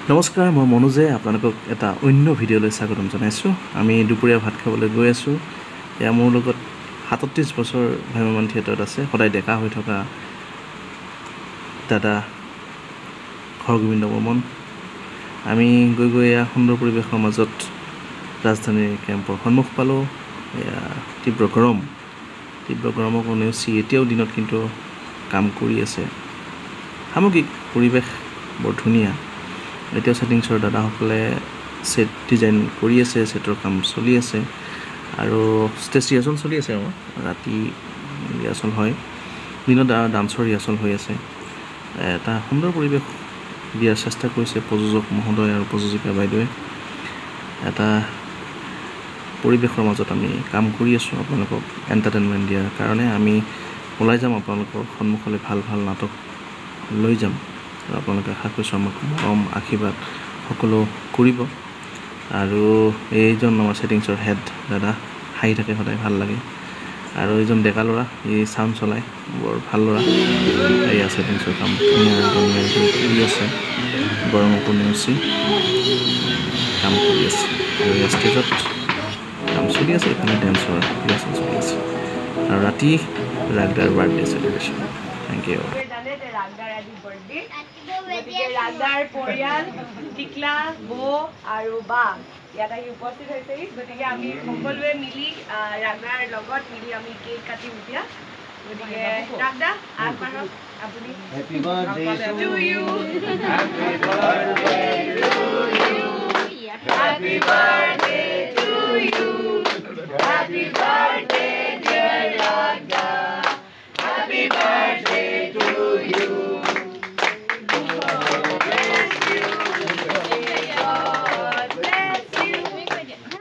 নমস্কাৰ, মই মনোজে আপোনালোকক এটা অন্য ভিডিঅ'লৈ স্বাগতম জনাইছোঁ। আমি দুপৰীয়া ভাত খাবলৈ গৈ আছোঁ। এয়া মোৰ লগত 37 বছৰ ভ্ৰাম্যমাণ থিয়েটাৰত আছে, সদায় ডেকা হৈ থকা দাদা হৰগোবিন্দ বৰ্মন। আমি গৈ গৈ এয়া সুন্দৰ পৰিৱেশৰ মাজত ৰাজধানীৰ কেম্পৰ সন্মুখ পালোঁ। এয়া তীব্ৰ গৰমক নেওচি এতিয়াও দিনত কিন্তু কাম কৰি আছে। সামগ্ৰিক পৰিৱেশ বৰ ধুনীয়া। এতিয়াও ছেটিংছৰ দাদাসকলে ছেট ডিজাইন কৰি আছে, ছেটৰ কাম চলি আছে আৰু ষ্টেজ ৰিহাৰ্চল চলি আছে। আৰু ৰাতি ৰিহাৰ্চল হয়, দিনত ডান্সৰ ৰিহাৰ্চল হৈ আছে। এটা সুন্দৰ পৰিৱেশ দিয়াৰ চেষ্টা কৰিছে প্ৰযোজক মহোদয় আৰু প্ৰযোজিকা বাইদেৱে। এটা পৰিৱেশৰ মাজত আমি কাম কৰি আছোঁ আপোনালোকক এণ্টাৰটেইনমেণ্ট দিয়াৰ কাৰণে। আমি ওলাই যাম আপোনালোকৰ সন্মুখলৈ, ভাল ভাল নাটক লৈ যাম আৰু আপোনালোকে আশা কৰিছোঁ আমাক মৰম আশীৰ্বাদ সকলো কৰিব। আৰু এইজন আমাৰ ছেটিংছৰ হেড দাদা, হাঁহি থাকে সদায়, ভাল লাগে। আৰু এইজন ডেকা ল'ৰা, এই চাউণ্ড চলায়, বৰ ভাল ল'ৰা। এয়া ছেটিংছৰ কাম ধুনীয়া কৰি আছে, গৰমকো নেওচি কাম কৰি আছে। আৰু এই ষ্টেজত কাম চলি আছে, এইফালে ডেন্সৰ ৰিহাৰ্চল চলি আছে। আৰু ৰাতি Ragdar birthday celebration. Thank you. গতিকে ৰাগদাৰ পৰিয়াল টিকলা, বৌ আৰু বা ইয়াত আহি উপস্থিত হৈছে। গতিকে আমি সকলোৱে মিলি ৰাগদাৰ লগত মিলি আমি কেক কাটিম এতিয়া। গতিকে ৰাগদা আগবাঢ়ক আপুনি।